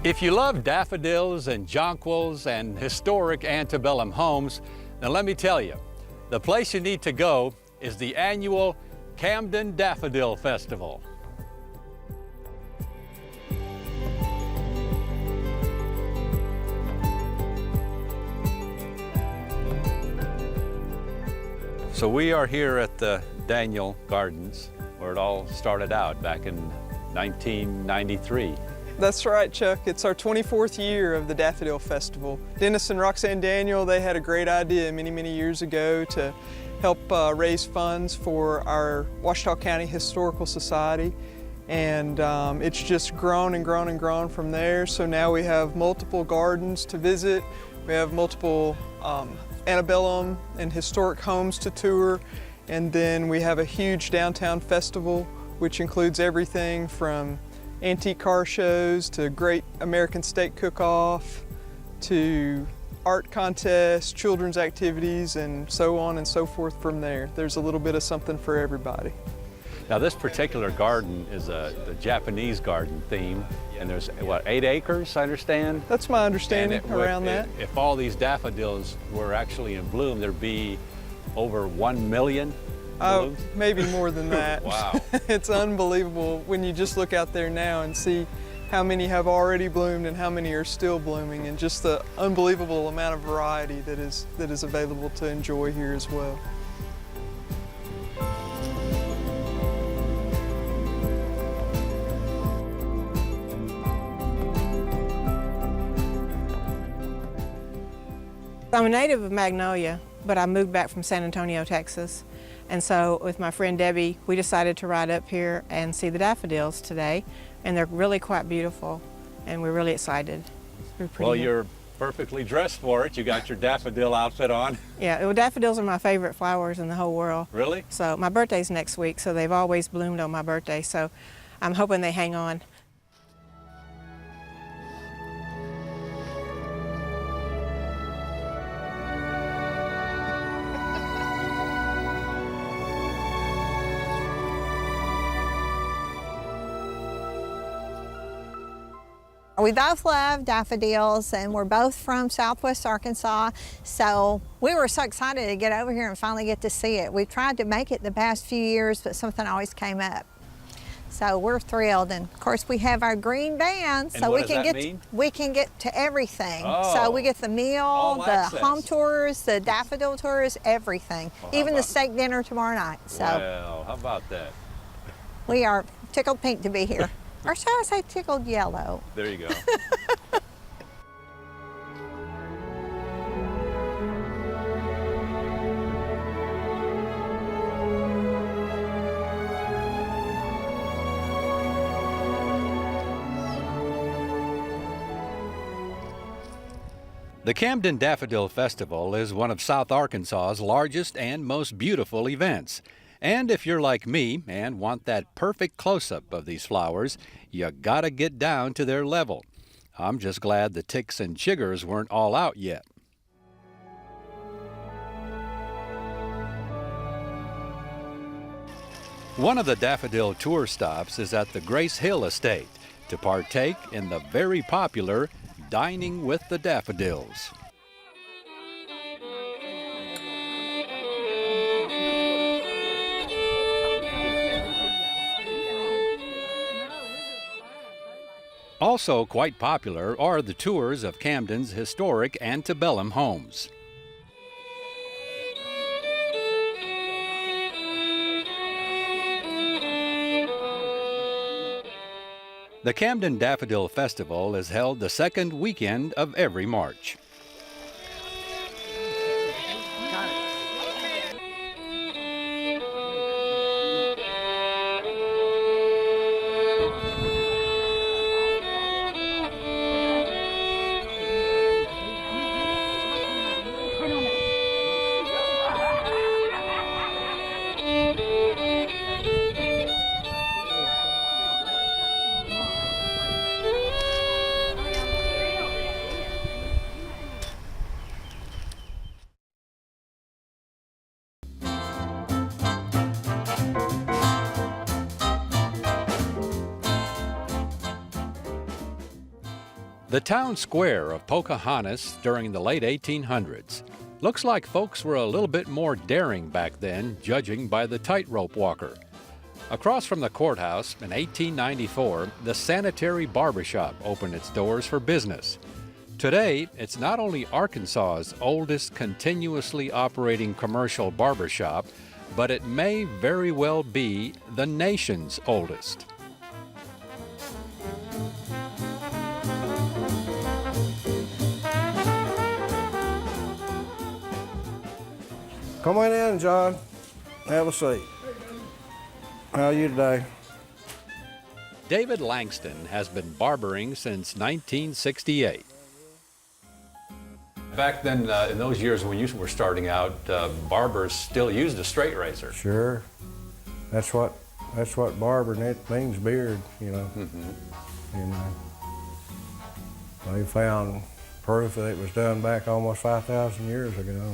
If you love daffodils and jonquils and historic antebellum homes, then let me tell you, the place you need to go is the annual Camden Daffodil Festival. So we are here at the Daniel Gardens, where it all started out back in 1993. That's right, Chuck. It's our 24th year of the Daffodil Festival. Dennis and Roxanne Daniel, they had a great idea many years ago to help raise funds for our Ouachita County Historical Society. And it's just grown and grown and grown from there. So now we have multiple gardens to visit. We have multiple antebellum and historic homes to tour. And then we have a huge downtown festival, which includes everything from antique car shows to great American steak cook-off to art contests, children's activities, and so on and so forth from there. There's a little bit of something for everybody. Now this particular garden is the Japanese garden theme, and there's, what, 8 acres, I understand? That's my understanding around that. If all these daffodils were actually in bloom, there'd be over 1 million blooms? Maybe more than that. Wow. It's unbelievable when you just look out there now and see how many have already bloomed and how many are still blooming, and just the unbelievable amount of variety that is available to enjoy here as well. I'm a native of Magnolia, but I moved back from San Antonio, Texas. And so with my friend Debbie, we decided to ride up here and see the daffodils today. And they're really quite beautiful, and we're really excited. Well, you're perfectly dressed for it. You got your daffodil outfit on. Yeah, well, daffodils are my favorite flowers in the whole world. Really? So my birthday's next week, so they've always bloomed on my birthday. So I'm hoping they hang on. We both love daffodils, and we're both from Southwest Arkansas, so we were so excited to get over here and finally get to see it. We've tried to make it the past few years, but something always came up. So we're thrilled, and of course we have our green van, so we can get to everything. Oh, so we get the meal, the home tours, the daffodil tours, everything, even the steak dinner tomorrow night. So well, how about that? We are tickled pink to be here. Or shall I say tickled yellow? There you go. The Camden Daffodil Festival is one of South Arkansas's largest and most beautiful events. And if you're like me and want that perfect close-up of these flowers, you gotta get down to their level. I'm just glad the ticks and chiggers weren't all out yet. One of the daffodil tour stops is at the Grace Hill Estate to partake in the very popular Dining with the Daffodils. Also quite popular are the tours of Camden's historic antebellum homes. The Camden Daffodil Festival is held the second weekend of every March. The town square of Pocahontas during the late 1800s. Looks like folks were a little bit more daring back then, judging by the tightrope walker. Across from the courthouse in 1894, the Sanitary Barbershop opened its doors for business. Today, it's not only Arkansas's oldest continuously operating commercial barbershop, but it may very well be the nation's oldest. Come on in, John. Have a seat. How are you today? David Langston has been barbering since 1968. Back then, in those years when you were starting out, barbers still used a straight razor. Sure. That's what barbering it means, beard, you know. And they found proof that it was done back almost 5,000 years ago.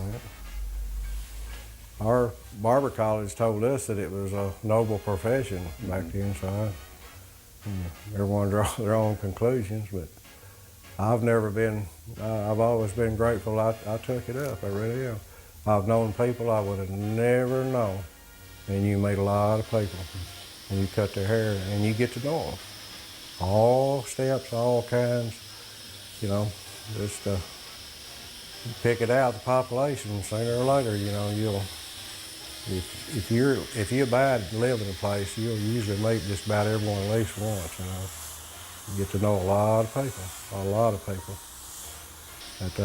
Our barber college told us that it was a noble profession back then, so everyone draw their own conclusions, but I've always been grateful I took it up, I really am. I've known people I would have never known, and you meet a lot of people, and you cut their hair, and you get to know them. All steps, all kinds, you know, just pick it out, the population, sooner or later, you know, if you abide and live in a place, you'll usually meet just about everyone at least once, you know. You get to know a lot of people. But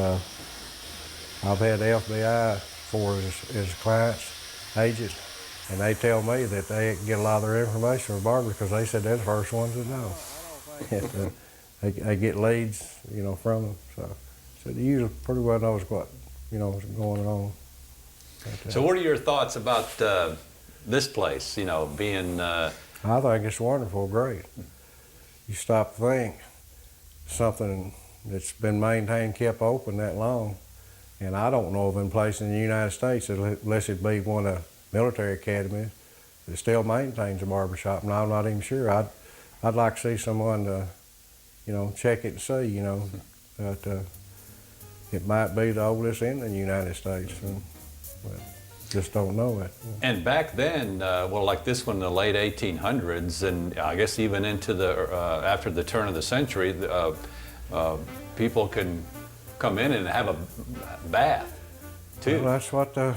I've had the FBI for as clients, agents, and they tell me that they get a lot of their information from barbers because they said they're the first ones that know. And, they get leads, you know, from them. So they usually pretty well knows what, you know, is going on. But, so what are your thoughts about this place, you know, being... I think it's wonderful, great. You stop to think, something that's been maintained, kept open that long, and I don't know of any place in the United States, unless it be one of the military academies, that still maintains a barbershop, and I'm not even sure. I'd like to see someone to, you know, check it and see, you know, that it might be the oldest in the United States. But just don't know it. And back then, well, like this one in the late 1800s, and I guess even into the after the turn of the century, people can come in and have a bath too. Well, that's what the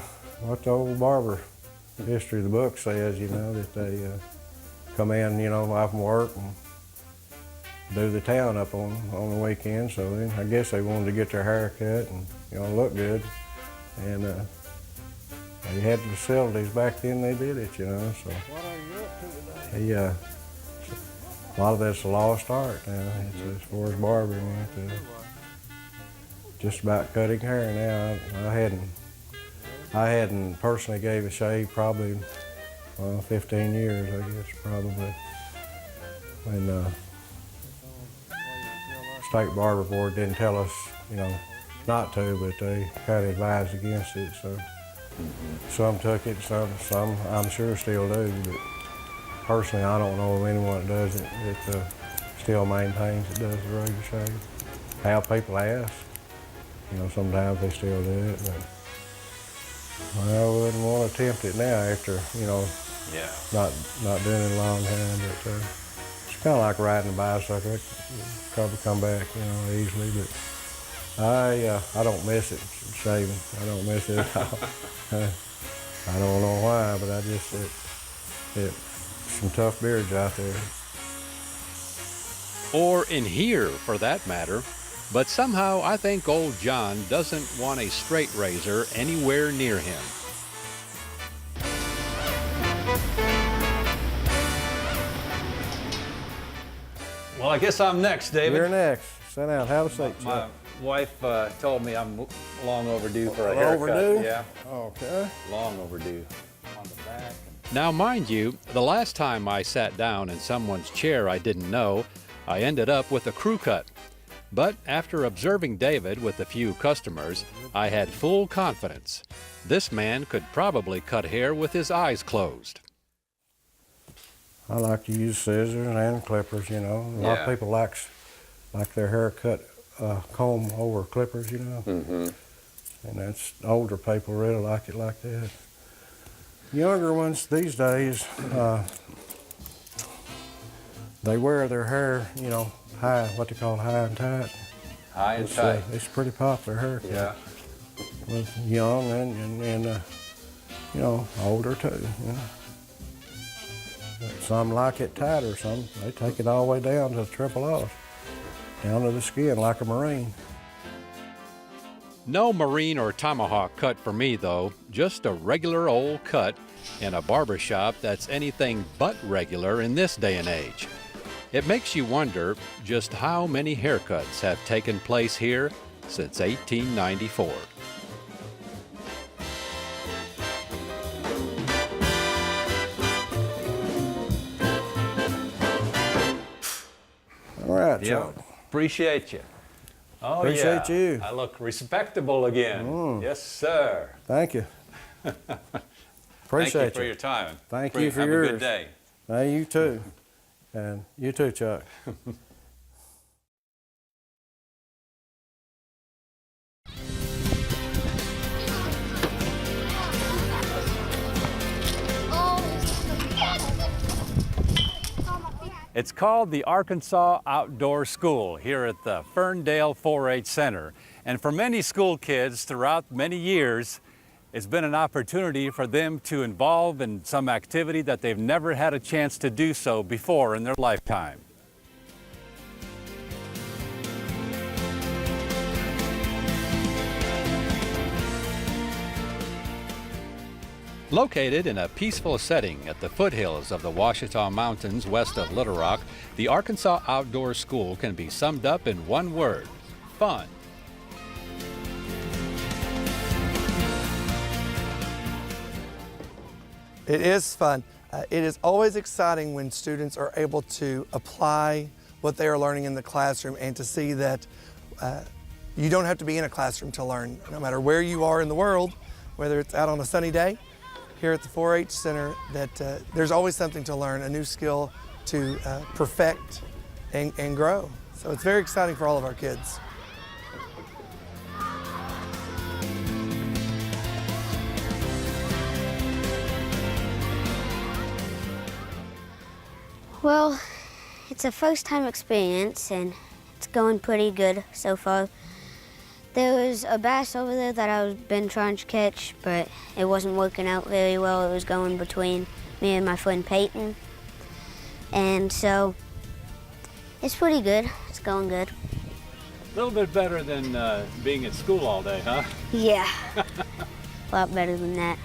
old barber history of the book says. You know, that they come in, you know, off from work and do the town up on the weekend. So then I guess they wanted to get their hair cut and, you know, look good, and they had the facilities back then. They did it, you know. So what are you up to today? A lot of that's a lost art now. As far as barbering, just about cutting hair now. I hadn't personally gave a shave probably 15 years, I guess, probably. And State Barber Board didn't tell us, you know, not to, but they kind of advised against it. So some took it, some I'm sure still do, but personally I don't know of anyone that does it that still maintains it, does the razor shave. How people ask, you know, sometimes they still do it, but I wouldn't want to attempt it now after, you know, not doing it a long time. But it's kind of like riding a bicycle. It probably come back, you know, easily, but I don't miss it, shaving. I don't miss it at all. I don't know why, but I just, some tough beards out there. Or in here, for that matter. But somehow I think old John doesn't want a straight razor anywhere near him. Well, I guess I'm next, David. You're next. Sit down, have a seat. My wife told me I'm long overdue for a haircut. Overdue? Yeah. Okay. Long overdue. On the back. Now, mind you, the last time I sat down in someone's chair I didn't know, I ended up with a crew cut. But after observing David with a few customers, I had full confidence. This man could probably cut hair with his eyes closed. I like to use scissors and clippers, you know. A lot of people likes like their hair cut comb over clippers, you know. And that's older people really like it like that. Younger ones these days, they wear their hair, you know, high, what they call high and tight. High and tight. It's pretty popular haircut. Yeah. With young and you know, older too, you know. Some like it tighter, some they take it all the way down to triple off, down to the skin like a Marine. No Marine or tomahawk cut for me, though. Just a regular old cut in a barbershop that's anything but regular in this day and age. It makes you wonder just how many haircuts have taken place here since 1894. All right, Chuck. Appreciate you. Oh, Appreciate yeah. you. I look respectable again. Yes, sir. Thank you. Appreciate Thank you for your time. Thank you for Have yours. a good day. Hey, you too. And you too, Chuck. It's called the Arkansas Outdoor School here at the Ferndale 4-H Center. And for many school kids throughout many years, it's been an opportunity for them to involve in some activity that they've never had a chance to do so before in their lifetime. Located in a peaceful setting at the foothills of the Ouachita Mountains west of Little Rock, the Arkansas Outdoor School can be summed up in one word: fun. It is fun. It is always exciting when students are able to apply what they are learning in the classroom and to see that you don't have to be in a classroom to learn. No matter where you are in the world, whether it's out on a sunny day, here at the 4-H Center, that there's always something to learn, a new skill to perfect and grow. So it's very exciting for all of our kids. Well, it's a first-time experience and it's going pretty good so far. There was a bass over there that I've been trying to catch, but it wasn't working out very well. It was going between me and my friend Peyton. And so it's pretty good. It's going good. A little bit better than being at school all day, huh? Yeah, a lot better than that.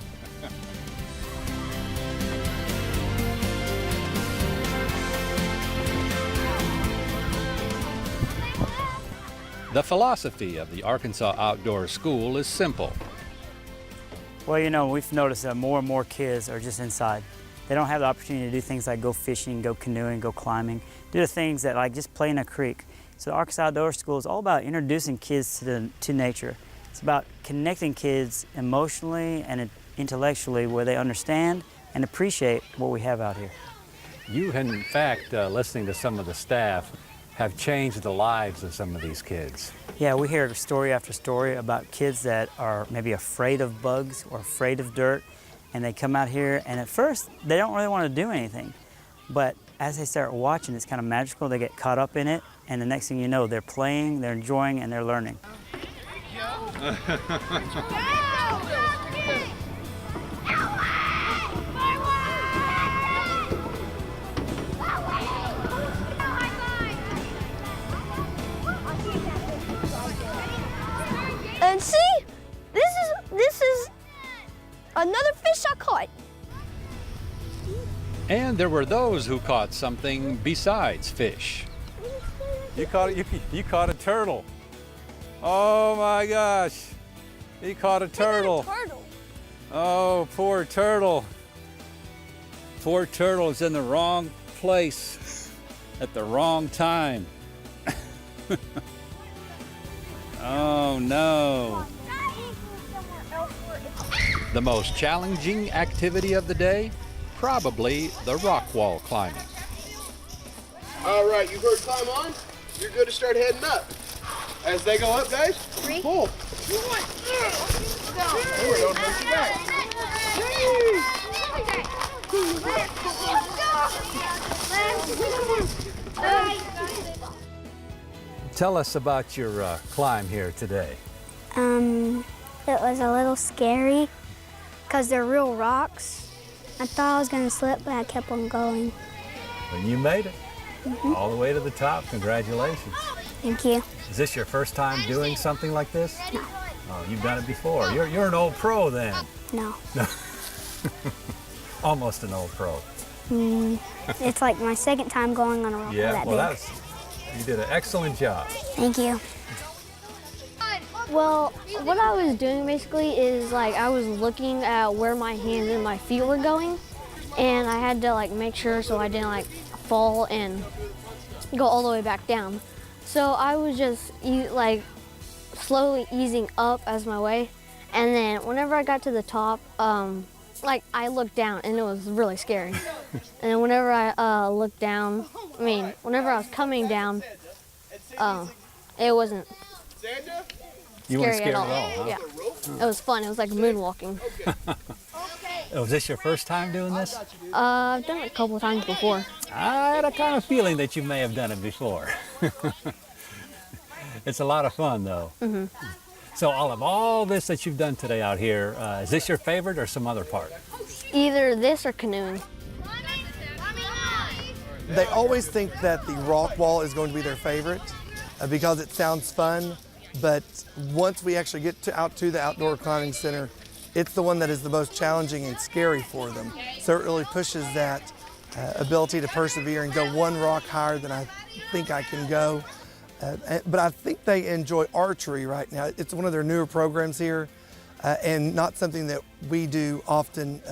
The philosophy of the Arkansas Outdoor School is simple. Well, you know, we've noticed that more and more kids are just inside. They don't have the opportunity to do things like go fishing, go canoeing, go climbing, do the things that like just play in a creek. So the Arkansas Outdoor School is all about introducing kids to nature. It's about connecting kids emotionally and intellectually where they understand and appreciate what we have out here. You, in fact, listening to some of the staff, have changed the lives of some of these kids. Yeah, we hear story after story about kids that are maybe afraid of bugs or afraid of dirt, and they come out here and at first they don't really want to do anything. But as they start watching, it's kind of magical. They get caught up in it, and the next thing you know, they're playing, they're enjoying, and they're learning. And see, this is another fish I caught. And there were those who caught something besides fish. You caught a turtle. Oh my gosh, he caught a turtle. Oh, poor turtle. Poor turtle is in the wrong place at the wrong time. Oh no. The most challenging activity of the day? Probably the rock wall climbing. All right, you first climb on. you're good to start heading up. As they go up, guys, pull. Forward, don't hold you back. Tell us about your climb here today. It was a little scary because they're real rocks. I thought I was gonna slip, but I kept on going. And you made it. All the way to the top. Congratulations. Thank you. Is this your first time doing something like this? No. Oh, you've done it before. You're an old pro then. No. Almost an old pro. It's like my second time going on a rock Yeah, that well, big. you did an excellent job. Thank you. Well, what I was doing basically is like I was looking at where my hands and my feet were going, and I had to like make sure so I didn't like fall and go all the way back down. So I was just like slowly easing up as my way, and then whenever I got to the top, like I looked down and it was really scary. And then whenever I looked down, whenever I was coming down, it wasn't You weren't scary scared at all. huh? Yeah, it was fun. It was like moonwalking. Was this your first time doing this? I've done it a couple of times before. I had a kind of feeling that you may have done it before. It's a lot of fun, though. So, all this that you've done today out here, is this your favorite or some other part? Either this or canoeing. They always think that the rock wall is going to be their favorite because it sounds fun, but once we actually get out to the outdoor climbing center, it's the one that is the most challenging and scary for them. So it really pushes that ability to persevere and go one rock higher than I think I can go. But I think they enjoy archery right now. It's one of their newer programs here and not something that we do often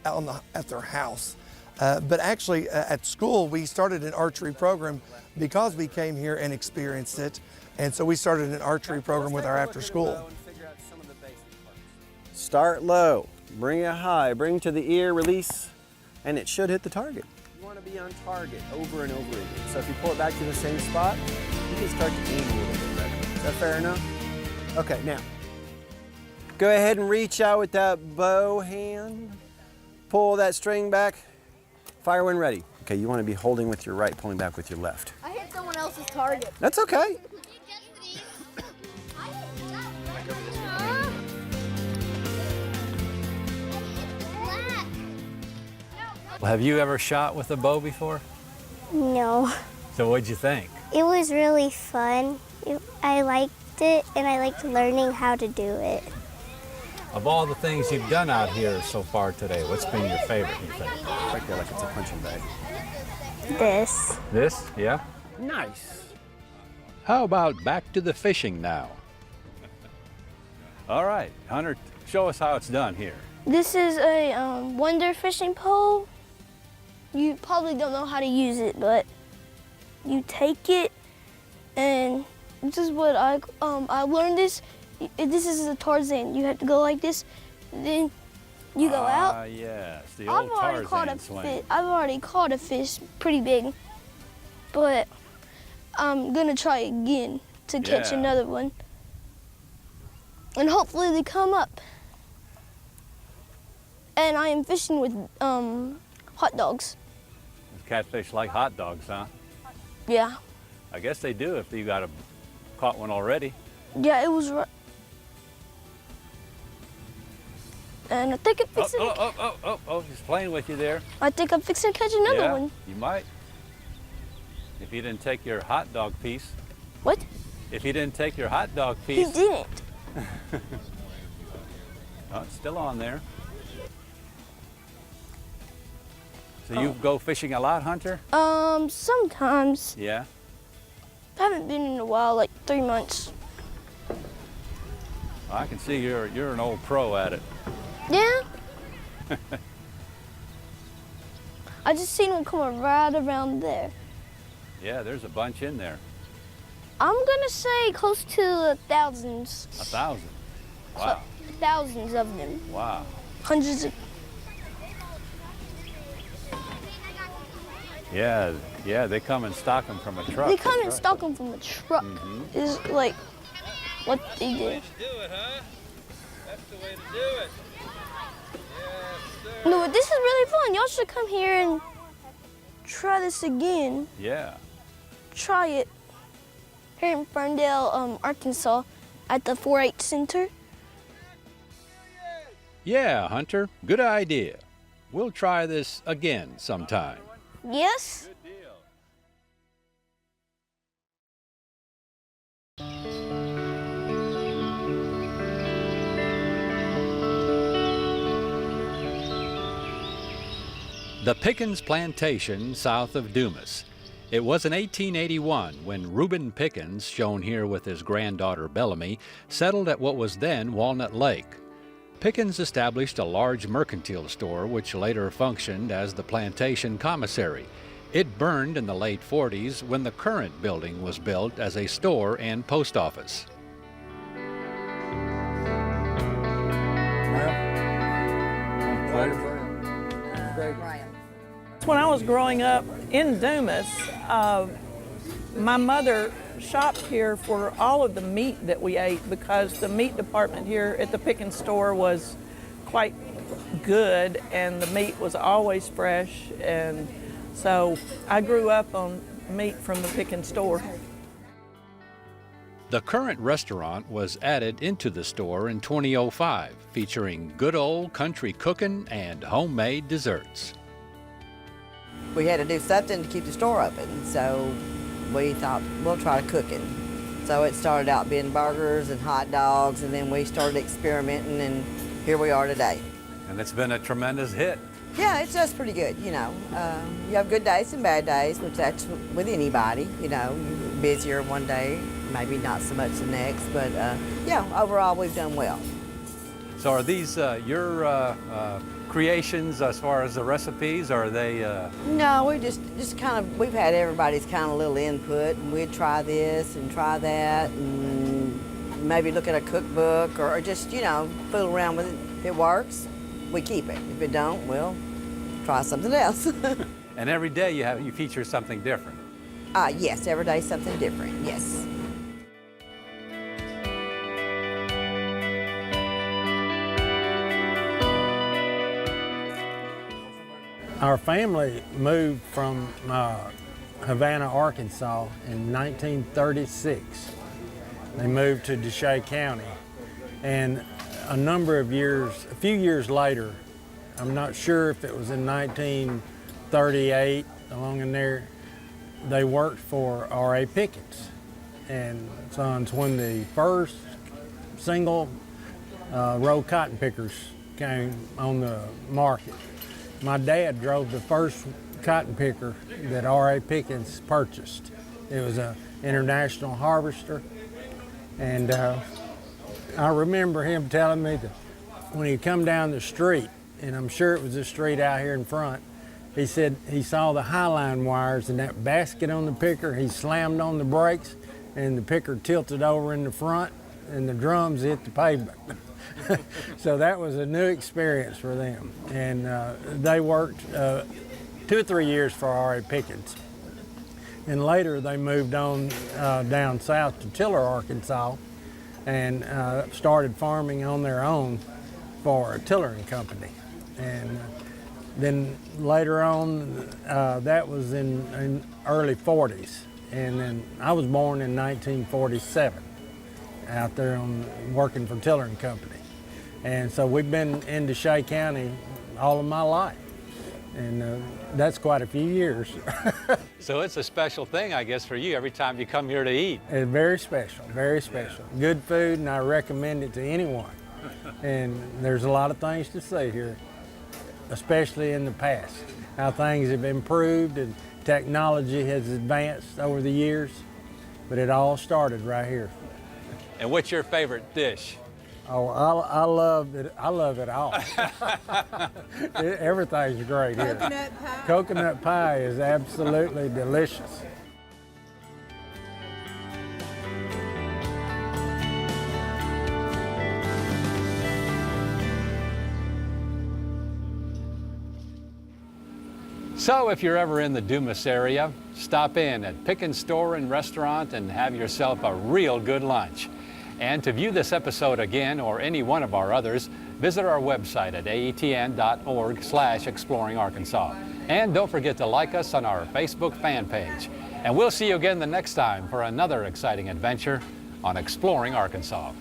at their house. But actually at school, we started an archery program because we came here and experienced it. And so we started an archery program with our after school. Start low, bring it high, bring to the ear, release, and it should hit the target. You want to be on target over and over again. So if you pull it back to the same spot, you can start to aim a little bit better. Is that fair enough? Okay, now, go ahead and reach out with that bow hand. Pull that string back. Fire when ready. Okay, you want to be holding with your right, pulling back with your left. I hit someone else's target. That's okay. Well, have you ever shot with a bow before? No. So what'd you think? It was really fun. I liked it, and I liked learning how to do it. Of all the things you've done out here so far today, what's been your favorite, you think? Right there like it's a punching bag. This. This? Yeah? Nice. How about back to the fishing now? All right, Hunter, show us how it's done here. This is a wonder fishing pole. You probably don't know how to use it, but you take it, and this is what I learned this. This is a Tarzan. You have to go like this, then you go out. Ah, yes, the old Tarzan swing. I've already caught a fish pretty big, but I'm gonna try again to catch another one, and hopefully they come up. And I am fishing with hot dogs. Catfish like hot dogs, huh? Yeah. I guess they do if you caught one already. Yeah, it was. And I think I'm fixing. He's playing with you there. I think I'm fixing to catch another one. You might. If he didn't take your hot dog piece. What? If he didn't take your hot dog piece. He didn't. Oh, it's still on there. So you go fishing a lot, Hunter? Sometimes. Yeah. I haven't been in a while, like 3 months. Well, I can see you're an old pro at it. Yeah. I just seen one come right around there. Yeah, there's a bunch in there. I'm gonna say close to thousands. 1,000. Wow. Thousands of them. Wow. Hundreds of. Yeah, yeah, they come and stock them from a truck. They come and That's stock them from a truck. Is like what they do. Do it, huh? That's the way to do it. Yes, sir. No, but this is really fun. Y'all should come here and try this again. Yeah. Try it here in Ferndale, Arkansas, at the 4-H Center. Yeah, Hunter, good idea. We'll try this again sometime. Yes. The Pickens Plantation south of Dumas. It was in 1881 when Reuben Pickens, shown here with his granddaughter Bellamy, settled at what was then Walnut Lake. Pickens established a large mercantile store which later functioned as the plantation commissary. It burned in the late 40s when the current building was built as a store and post office. When I was growing up in Dumas, my mother shopped here for all of the meat that we ate because the meat department here at the Pickens store was quite good and the meat was always fresh, and so I grew up on meat from the Pickens store. The current restaurant was added into the store in 2005, featuring good old country cooking and homemade desserts. We had to do something to keep the store open, so we thought we'll try cooking. So it started out being burgers and hot dogs, and then we started experimenting, and here we are today. And it's been a tremendous hit. Yeah, it does pretty good, you know. You have good days and bad days, which that's with anybody, you know. You're busier one day, maybe not so much the next, but yeah, overall we've done well. So are these your creations as far as the recipes, or are they? No, we just kind of, we've had everybody's kind of little input, and we'd try this and try that, and maybe look at a cookbook, or just, you know, fool around with it. If it works, we keep it. If it don't, we'll try something else. And every day you feature something different. Yes, every day something different, yes. Our family moved from Havana, Arkansas in 1936. They moved to Deshay County, and a few years later, I'm not sure if it was in 1938, along in there, they worked for R.A. Pickens and Sons when the first single row cotton pickers came on the market. My dad drove the first cotton picker that R.A. Pickens purchased. It was an International Harvester, and I remember him telling me that when he come down the street, and I'm sure it was the street out here in front, he said he saw the highline wires in that basket on the picker. He slammed on the brakes, and the picker tilted over in the front, and the drums hit the pavement. So that was a new experience for them. And they worked 2 or 3 years for R.A. Pickens. And later they moved on down south to Tiller, Arkansas, and started farming on their own for Tiller and Company. And then later on, that was in early 40s. And then I was born in 1947 out there working for Tiller and Company. And so we've been in Deshay County all of my life. And that's quite a few years. So it's a special thing, I guess, for you every time you come here to eat. It's very special, very special. Good food, and I recommend it to anyone. And there's a lot of things to see here, especially in the past. How things have improved and technology has advanced over the years, but it all started right here. And what's your favorite dish? Oh, I love it. I love it all. Everything's great here. Coconut pie. Coconut pie is absolutely delicious. So if you're ever in the Dumas area, stop in at Pickens Store and Restaurant and have yourself a real good lunch. And to view this episode again or any one of our others, visit our website at aetn.org/exploringarkansas. And don't forget to like us on our Facebook fan page. And we'll see you again the next time for another exciting adventure on Exploring Arkansas.